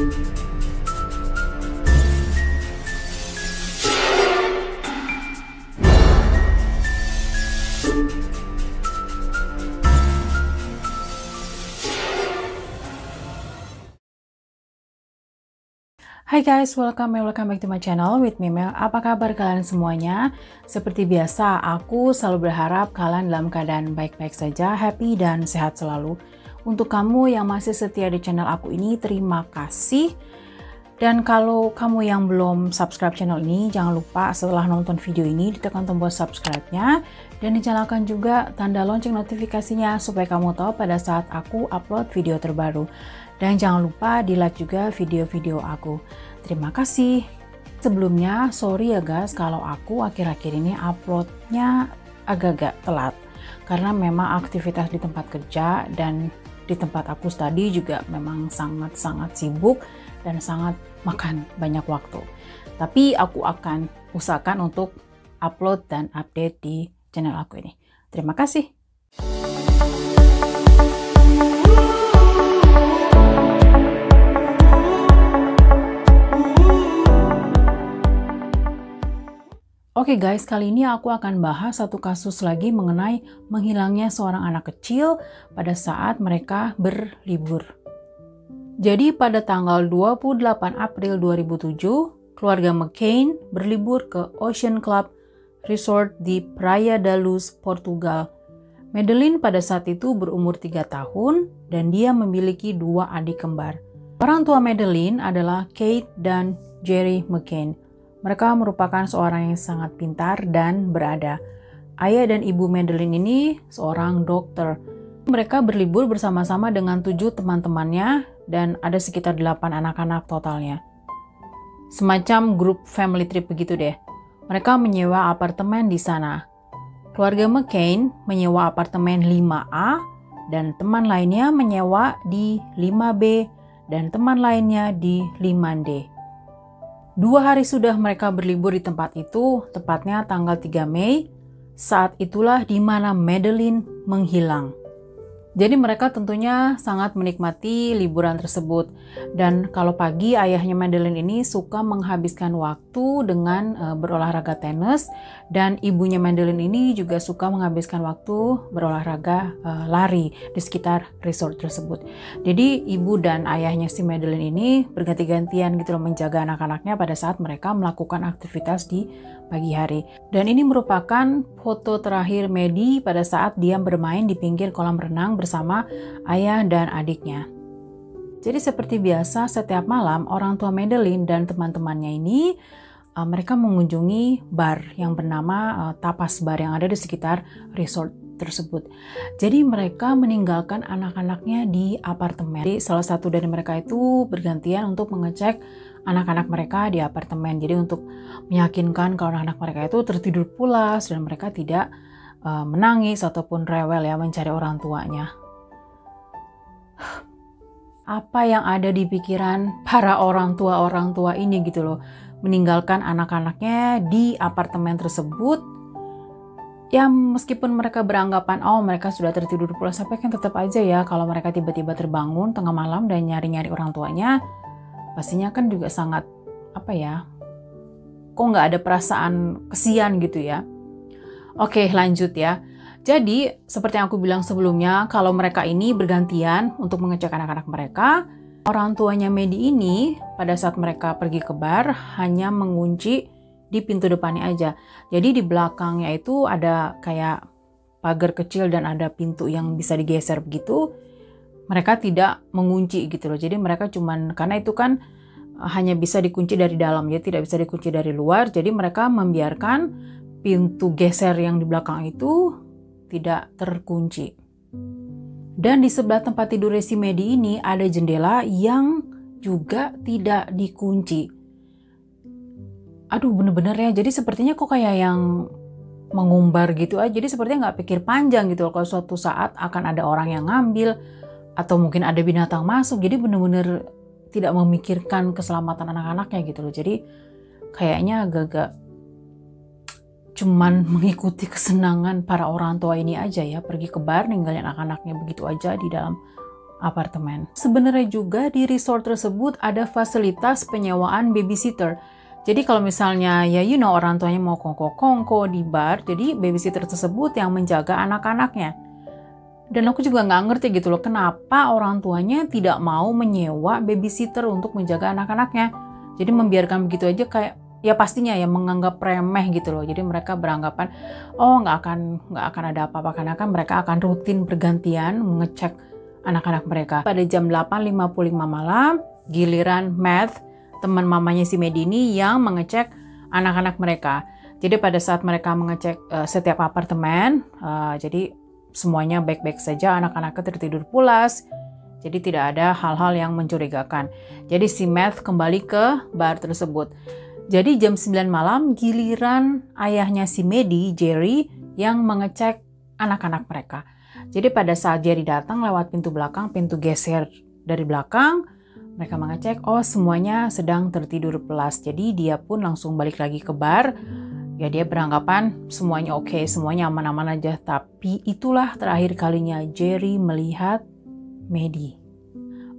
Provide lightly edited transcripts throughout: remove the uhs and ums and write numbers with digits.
Hai guys, welcome back to my channel with Mimel. Apa kabar kalian semuanya? Seperti biasa, aku selalu berharap kalian dalam keadaan baik-baik saja, happy dan sehat selalu. Untuk kamu yang masih setia di channel aku ini, terima kasih. Dan kalau kamu yang belum subscribe channel ini, jangan lupa setelah nonton video ini ditekan tombol subscribe-nya dan dinyalakan juga tanda lonceng notifikasinya supaya kamu tahu pada saat aku upload video terbaru. Dan jangan lupa di-like juga video-video aku. Terima kasih. Sebelumnya, sorry ya guys kalau aku akhir-akhir ini uploadnya agak-agak telat. Karena memang aktivitas di tempat kerja dan di tempat aku study juga memang sangat-sangat sibuk dan sangat makan banyak waktu. Tapi aku akan usahakan untuk upload dan update di channel aku ini. Terima kasih. Oke guys, kali ini aku akan bahas satu kasus lagi mengenai menghilangnya seorang anak kecil pada saat mereka berlibur. Jadi pada tanggal 28 April 2007, keluarga McCain berlibur ke Ocean Club Resort di Praia da Luz, Portugal. Madeline pada saat itu berumur 3 tahun dan dia memiliki 2 adik kembar. Orang tua Madeline adalah Kate dan Jerry McCain. Mereka merupakan seorang yang sangat pintar dan berada. Ayah dan ibu Madeline ini seorang dokter. Mereka berlibur bersama-sama dengan 7 teman-temannya dan ada sekitar 8 anak-anak totalnya. Semacam grup family trip begitu deh. Mereka menyewa apartemen di sana. Keluarga McCain menyewa apartemen 5A dan teman lainnya menyewa di 5B dan teman lainnya di 5D. 2 hari sudah mereka berlibur di tempat itu, tepatnya tanggal 3 Mei, saat itulah di mana Madeline menghilang. Jadi mereka tentunya sangat menikmati liburan tersebut. Dan kalau pagi ayahnya Madeline ini suka menghabiskan waktu dengan berolahraga tenis. Dan ibunya Madeline ini juga suka menghabiskan waktu berolahraga lari di sekitar resort tersebut. Jadi ibu dan ayahnya si Madeline ini berganti-gantian gitu loh menjaga anak-anaknya pada saat mereka melakukan aktivitas di pagi hari. Dan ini merupakan foto terakhir Maddie pada saat dia bermain di pinggir kolam renang bersama ayah dan adiknya. Jadi seperti biasa setiap malam orang tua Madeline dan teman-temannya ini mereka mengunjungi bar yang bernama Tapas Bar yang ada di sekitar resort tersebut. Jadi mereka meninggalkan anak-anaknya di apartemen. Jadi salah satu dari mereka itu bergantian untuk mengecek anak-anak mereka di apartemen. Jadi untuk meyakinkan kalau anak-anak mereka itu tertidur pulas dan mereka tidak menangis ataupun rewel ya mencari orang tuanya. Apa yang ada di pikiran para orang tua ini gitu loh, meninggalkan anak-anaknya di apartemen tersebut. Ya meskipun mereka beranggapan oh mereka sudah tertidur pulas, tapi kan tetap aja ya kalau mereka tiba-tiba terbangun tengah malam dan nyari-nyari orang tuanya, pastinya kan juga sangat apa ya, kok nggak ada perasaan kesian gitu ya. Oke lanjut ya. Jadi seperti yang aku bilang sebelumnya, kalau mereka ini bergantian untuk mengecek anak-anak mereka, orang tuanya Maddie ini pada saat mereka pergi ke bar hanya mengunci di pintu depannya aja. Jadi di belakangnya itu ada kayak pagar kecil dan ada pintu yang bisa digeser begitu. Mereka tidak mengunci gitu loh. Jadi mereka cuman, karena itu kan hanya bisa dikunci dari dalam, ya tidak bisa dikunci dari luar. Jadi mereka membiarkan pintu geser yang di belakang itu tidak terkunci. Dan di sebelah tempat tidur si Maddie ini ada jendela yang juga tidak dikunci. Aduh bener-bener ya, jadi sepertinya kok kayak yang mengumbar gitu aja. Jadi sepertinya nggak pikir panjang gitu loh kalau suatu saat akan ada orang yang ngambil atau mungkin ada binatang masuk. Jadi bener-bener tidak memikirkan keselamatan anak-anaknya gitu loh. Jadi kayaknya agak-agak cuman mengikuti kesenangan para orang tua ini aja ya, pergi ke bar ninggalin anak-anaknya begitu aja di dalam apartemen. Sebenarnya juga di resort tersebut ada fasilitas penyewaan babysitter. Jadi kalau misalnya ya orang tuanya mau kongko-kongko di bar, jadi babysitter tersebut yang menjaga anak-anaknya. Dan aku juga nggak ngerti gitu loh, kenapa orang tuanya tidak mau menyewa babysitter untuk menjaga anak-anaknya. Jadi membiarkan begitu aja kayak, ya pastinya ya menganggap remeh gitu loh. Jadi mereka beranggapan, oh nggak akan ada apa-apa, karena kan mereka akan rutin bergantian mengecek anak-anak mereka. Pada jam 8.55 malam, giliran Matt, teman mamanya si Maddie ini, yang mengecek anak-anak mereka. Jadi pada saat mereka mengecek setiap apartemen, jadi semuanya baik-baik saja, anak-anaknya tertidur pulas. Jadi tidak ada hal-hal yang mencurigakan. Jadi si Matt kembali ke bar tersebut. Jadi jam 9 malam giliran ayahnya si Maddie, Jerry, yang mengecek anak-anak mereka. Jadi pada saat Jerry datang lewat pintu belakang, pintu geser dari belakang, mereka mengecek, oh semuanya sedang tertidur pulas. Jadi dia pun langsung balik lagi ke bar. Ya dia beranggapan semuanya oke, semuanya aman-aman aja. Tapi itulah terakhir kalinya Jerry melihat Maddie.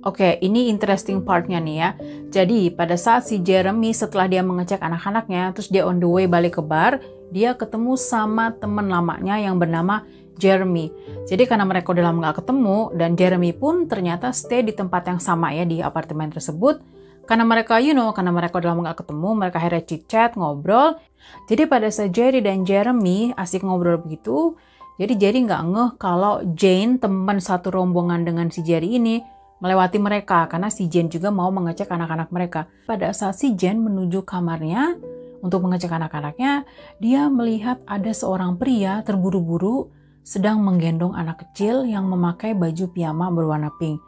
Oke, ini interesting partnya nih ya. Jadi pada saat si Jeremy setelah dia mengecek anak-anaknya, terus dia on the way balik ke bar, dia ketemu sama teman lamanya yang bernama Jeremy. Jadi karena mereka udah lama gak ketemu, dan Jeremy pun ternyata stay di tempat yang sama ya, di apartemen tersebut. Karena mereka, karena mereka udah lama gak ketemu, mereka akhirnya chit-chat, ngobrol. Jadi pada saat Jerry dan Jeremy asik ngobrol begitu, jadi Jerry nggak ngeh kalau Jane, teman satu rombongan dengan si Jerry ini, melewati mereka. Karena si Jane juga mau mengecek anak-anak mereka. Pada saat si Jane menuju kamarnya untuk mengecek anak-anaknya, dia melihat ada seorang pria terburu-buru sedang menggendong anak kecil yang memakai baju piyama berwarna pink.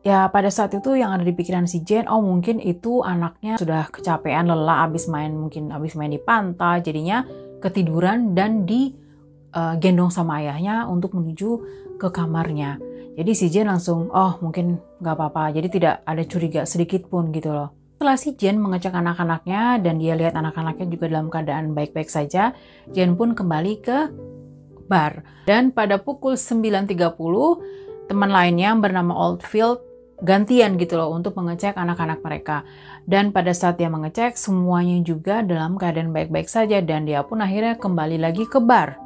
Ya pada saat itu yang ada di pikiran si Jane, oh mungkin itu anaknya sudah kecapean, lelah, mungkin habis main di pantai, jadinya ketiduran dan digendong sama ayahnya untuk menuju ke kamarnya. Jadi si Jane langsung, oh mungkin nggak apa-apa, jadi tidak ada curiga sedikit pun gitu loh. Setelah si Jane mengecek anak-anaknya dan dia lihat anak-anaknya juga dalam keadaan baik-baik saja, Jane pun kembali ke bar. Dan pada pukul 9.30, teman lainnya bernama Oldfield gantian gitu loh untuk mengecek anak-anak mereka. Dan pada saat dia mengecek, semuanya juga dalam keadaan baik-baik saja dan dia pun akhirnya kembali lagi ke bar.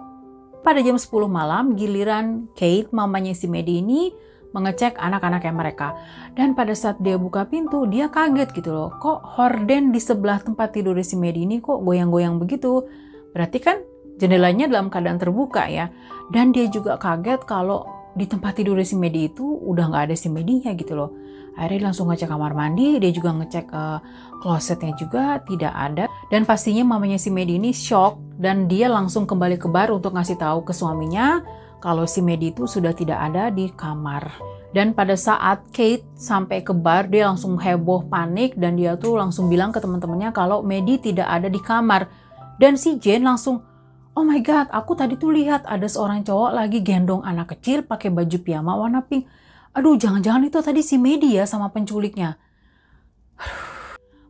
Pada jam 10 malam, giliran Kate, mamanya si Maddie ini, mengecek anak-anaknya mereka. Dan pada saat dia buka pintu, dia kaget gitu loh. Kok horden di sebelah tempat tidur si Maddie ini kok goyang-goyang begitu? Berarti kan jendelanya dalam keadaan terbuka ya. Dan dia juga kaget kalau di tempat tidur si Maddie itu udah nggak ada si Maddie-nya gitu loh. Akhirnya dia langsung ngecek kamar mandi, dia juga ngecek klosetnya juga tidak ada. Dan pastinya mamanya si Maddie ini shock dan dia langsung kembali ke bar untuk ngasih tahu ke suaminya kalau si Maddie itu sudah tidak ada di kamar. Dan pada saat Kate sampai ke bar, dia langsung heboh panik dan dia tuh langsung bilang ke teman-temannya kalau Maddie tidak ada di kamar. Dan si Jane langsung, oh my god, aku tadi tuh lihat ada seorang cowok lagi gendong anak kecil pakai baju piyama warna pink. Aduh, jangan-jangan itu tadi si Maddie ya sama penculiknya.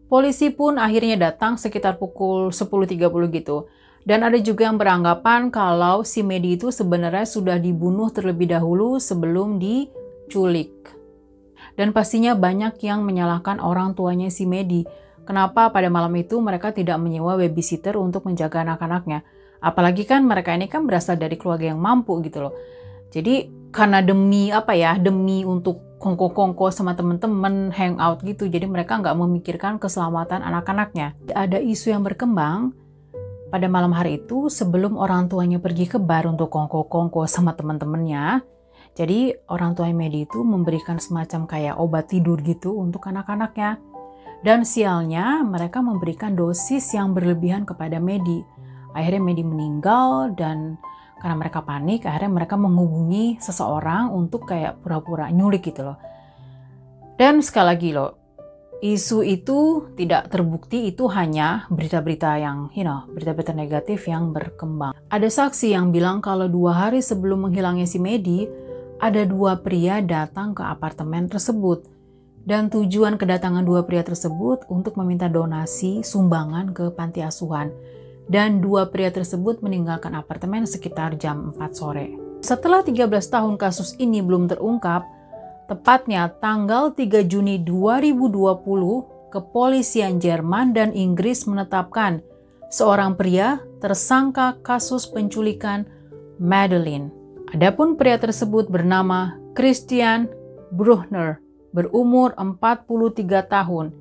Polisi pun akhirnya datang sekitar pukul 10.30 gitu. Dan ada juga yang beranggapan kalau si Maddie itu sebenarnya sudah dibunuh terlebih dahulu sebelum diculik. Dan pastinya banyak yang menyalahkan orang tuanya si Maddie. Kenapa pada malam itu mereka tidak menyewa babysitter untuk menjaga anak-anaknya. Apalagi kan mereka ini kan berasal dari keluarga yang mampu gitu loh. Jadi karena demi untuk kongko-kongko sama temen-temen, hangout gitu, jadi mereka nggak memikirkan keselamatan anak-anaknya. Ada isu yang berkembang pada malam hari itu sebelum orang tuanya pergi ke bar untuk kongko-kongko sama temen-temennya. Jadi orang tua Maddie itu memberikan semacam kayak obat tidur gitu untuk anak-anaknya. Dan sialnya mereka memberikan dosis yang berlebihan kepada Maddie. Akhirnya Maddie meninggal dan karena mereka panik, akhirnya mereka menghubungi seseorang untuk kayak pura-pura nyulik gitu loh. Dan sekali lagi loh, isu itu tidak terbukti, itu hanya berita-berita yang, berita-berita negatif yang berkembang. Ada saksi yang bilang kalau 2 hari sebelum menghilangnya si Maddie, ada 2 pria datang ke apartemen tersebut. Dan tujuan kedatangan 2 pria tersebut untuk meminta donasi sumbangan ke panti asuhan. Dan 2 pria tersebut meninggalkan apartemen sekitar jam 4 sore. Setelah 13 tahun kasus ini belum terungkap, tepatnya tanggal 3 Juni 2020, kepolisian Jerman dan Inggris menetapkan seorang pria tersangka kasus penculikan Madeleine. Adapun pria tersebut bernama Christian Bruckner, berumur 43 tahun.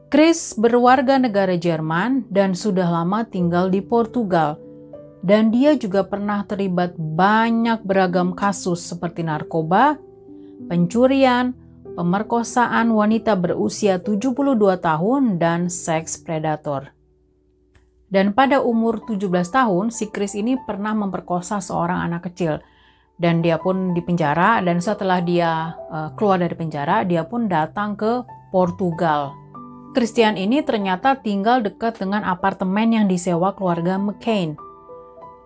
Chris berwarga negara Jerman dan sudah lama tinggal di Portugal. Dan dia juga pernah terlibat banyak beragam kasus seperti narkoba, pencurian, pemerkosaan wanita berusia 72 tahun, dan seks predator. Dan pada umur 17 tahun, si Chris ini pernah memperkosa seorang anak kecil. Dan dia pun dipenjara, dan setelah dia keluar dari penjara, dia pun datang ke Portugal. Christian ini ternyata tinggal dekat dengan apartemen yang disewa keluarga McCain.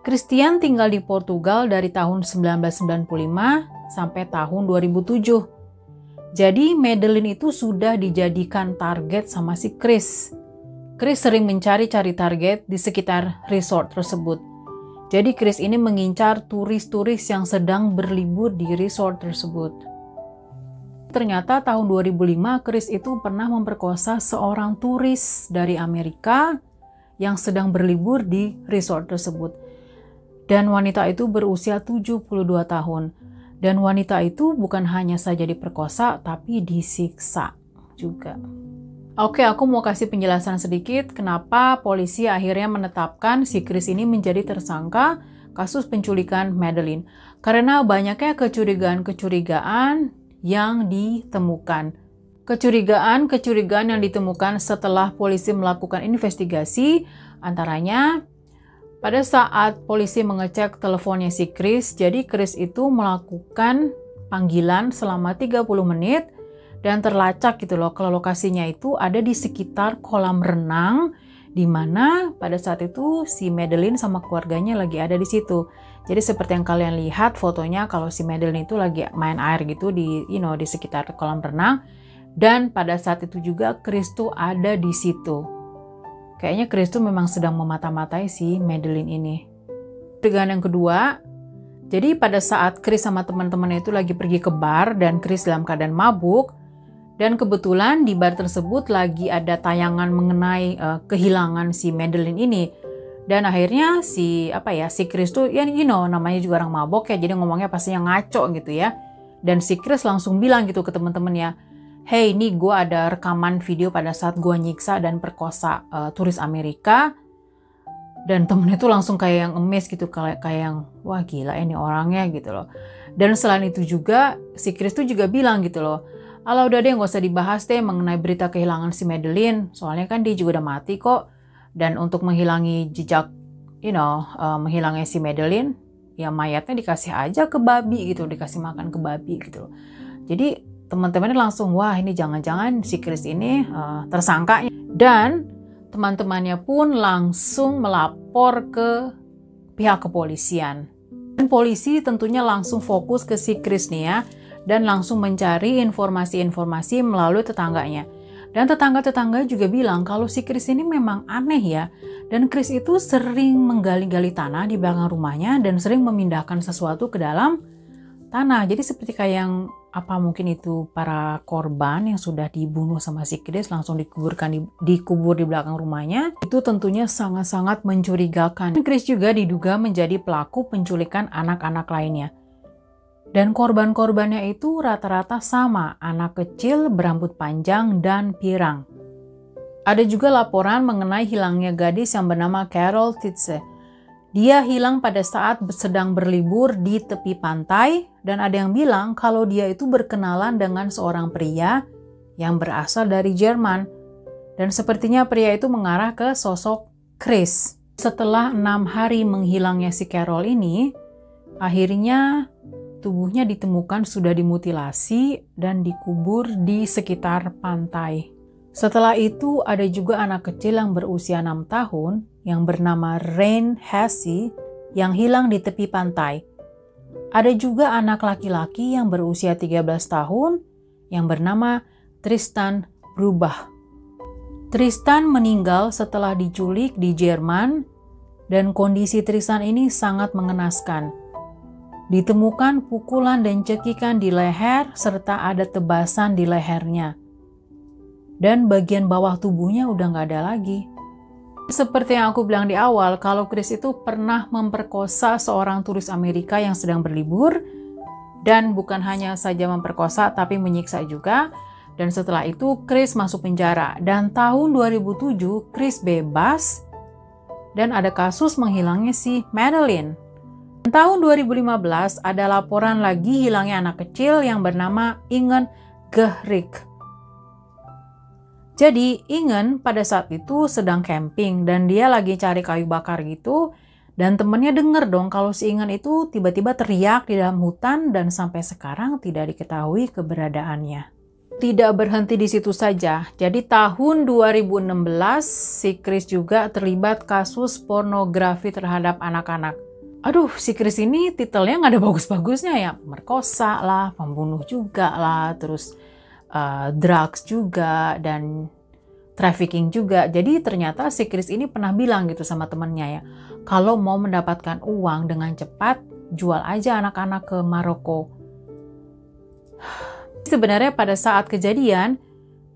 Christian tinggal di Portugal dari tahun 1995 sampai tahun 2007. Jadi Madeleine itu sudah dijadikan target sama si Chris. Chris sering mencari-cari target di sekitar resort tersebut. Jadi Chris ini mengincar turis-turis yang sedang berlibur di resort tersebut. Ternyata tahun 2005 Chris itu pernah memperkosa seorang turis dari Amerika yang sedang berlibur di resort tersebut. Dan wanita itu berusia 72 tahun. Dan wanita itu bukan hanya saja diperkosa, tapi disiksa juga. Oke, aku mau kasih penjelasan sedikit kenapa polisi akhirnya menetapkan si Chris ini menjadi tersangka kasus penculikan Madeleine. Karena banyaknya kecurigaan-kecurigaan yang ditemukan. Kecurigaan yang ditemukan setelah polisi melakukan investigasi, antaranya pada saat polisi mengecek teleponnya si Chris, jadi Chris itu melakukan panggilan selama 30 menit dan terlacak gitu loh kalau lokasinya itu ada di sekitar kolam renang, di mana pada saat itu si Madeleine sama keluarganya lagi ada di situ. Jadi seperti yang kalian lihat fotonya kalau si Madeleine itu lagi main air gitu di di sekitar kolam renang, dan pada saat itu juga Chris tuh ada di situ. Kayaknya Chris tuh memang sedang memata-matai si Madeleine ini. Dengan yang kedua, jadi pada saat Chris sama teman-temannya itu lagi pergi ke bar dan Chris dalam keadaan mabuk, dan kebetulan di bar tersebut lagi ada tayangan mengenai kehilangan si Madeleine ini. Dan akhirnya si Chris tuh ya namanya juga orang mabok ya, jadi ngomongnya pastinya ngaco gitu ya. Dan si Chris langsung bilang gitu ke teman-temannya, "Hey, ini gue ada rekaman video pada saat gue nyiksa dan perkosa turis Amerika." Dan temennya tuh langsung kayak yang amazed gitu, kayak yang wah gila ini orangnya gitu loh. Dan selain itu juga si Chris tuh juga bilang gitu loh, "Alah udah deh gak usah dibahas deh mengenai berita kehilangan si Madeleine, soalnya kan dia juga udah mati kok. Dan untuk menghilangi jejak, menghilangnya si Madeleine, ya mayatnya dikasih aja ke babi gitu, dikasih makan ke babi gitu loh." Jadi teman-temannya langsung, wah ini jangan-jangan si Chris ini tersangka. Dan teman-temannya pun langsung melapor ke pihak kepolisian. Dan polisi tentunya langsung fokus ke si Chris nih ya, dan langsung mencari informasi-informasi melalui tetangganya. Dan tetangga-tetangga juga bilang kalau si Chris ini memang aneh ya. Dan Chris itu sering menggali-gali tanah di belakang rumahnya dan sering memindahkan sesuatu ke dalam tanah. Jadi seperti kayak yang mungkin itu para korban yang sudah dibunuh sama si Chris langsung dikubur di belakang rumahnya. Itu tentunya sangat-sangat mencurigakan. Chris juga diduga menjadi pelaku penculikan anak-anak lainnya. Dan korban-korbannya itu rata-rata sama, anak kecil berambut panjang dan pirang. Ada juga laporan mengenai hilangnya gadis yang bernama Carol Titze. Dia hilang pada saat sedang berlibur di tepi pantai, dan ada yang bilang kalau dia itu berkenalan dengan seorang pria yang berasal dari Jerman. Dan sepertinya pria itu mengarah ke sosok Chris. Setelah 6 hari menghilangnya si Carol ini, akhirnya tubuhnya ditemukan sudah dimutilasi dan dikubur di sekitar pantai. Setelah itu ada juga anak kecil yang berusia 6 tahun yang bernama Rain Hassie yang hilang di tepi pantai. Ada juga anak laki-laki yang berusia 13 tahun yang bernama Tristan Brubach. Tristan meninggal setelah diculik di Jerman dan kondisi Tristan ini sangat mengenaskan. Ditemukan pukulan dan cekikan di leher serta ada tebasan di lehernya. Dan bagian bawah tubuhnya udah nggak ada lagi. Seperti yang aku bilang di awal, kalau Chris itu pernah memperkosa seorang turis Amerika yang sedang berlibur, dan bukan hanya saja memperkosa tapi menyiksa juga. Dan setelah itu Chris masuk penjara, dan tahun 2007 Chris bebas dan ada kasus menghilangnya si Madeleine. Dan tahun 2015 ada laporan lagi hilangnya anak kecil yang bernama Ingen Gehrig. Jadi Ingen pada saat itu sedang camping dan dia lagi cari kayu bakar gitu, dan temennya denger dong kalau si Ingen itu tiba-tiba teriak di dalam hutan dan sampai sekarang tidak diketahui keberadaannya. Tidak berhenti di situ saja. Jadi tahun 2016 si Chris juga terlibat kasus pornografi terhadap anak-anak. Aduh, si Chris ini titelnya nggak ada bagus-bagusnya ya. Merkosa lah, pembunuh juga lah, terus drugs juga, dan trafficking juga. Jadi ternyata si Chris ini pernah bilang gitu sama temennya ya, kalau mau mendapatkan uang dengan cepat, jual aja anak-anak ke Maroko. Sebenarnya pada saat kejadian,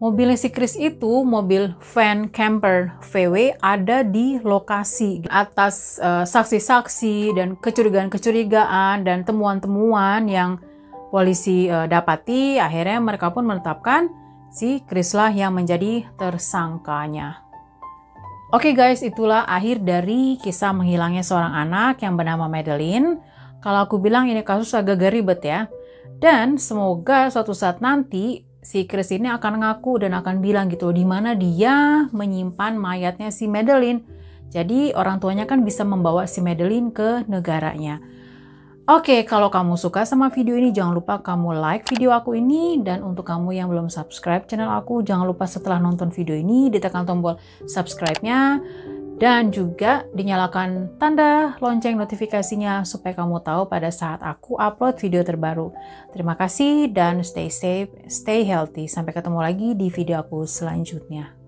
mobil si Chris itu, mobil van camper VW, ada di lokasi. Atas saksi-saksi dan kecurigaan-kecurigaan dan temuan-temuan yang polisi dapati, akhirnya mereka pun menetapkan si Chris lah yang menjadi tersangkanya. Oke guys, itulah akhir dari kisah menghilangnya seorang anak yang bernama Madeleine. Kalau aku bilang ini kasus agak ribet ya. Dan semoga suatu saat nanti si Chris ini akan ngaku dan akan bilang gitu di mana dia menyimpan mayatnya si Madeleine. Jadi orang tuanya kan bisa membawa si Madeleine ke negaranya. Oke, kalau kamu suka sama video ini, jangan lupa kamu like video aku ini. Dan untuk kamu yang belum subscribe channel aku, jangan lupa setelah nonton video ini, ditekan tombol subscribe-nya. Dan juga dinyalakan tanda lonceng notifikasinya supaya kamu tahu pada saat aku upload video terbaru. Terima kasih dan stay safe, stay healthy. Sampai ketemu lagi di video aku selanjutnya.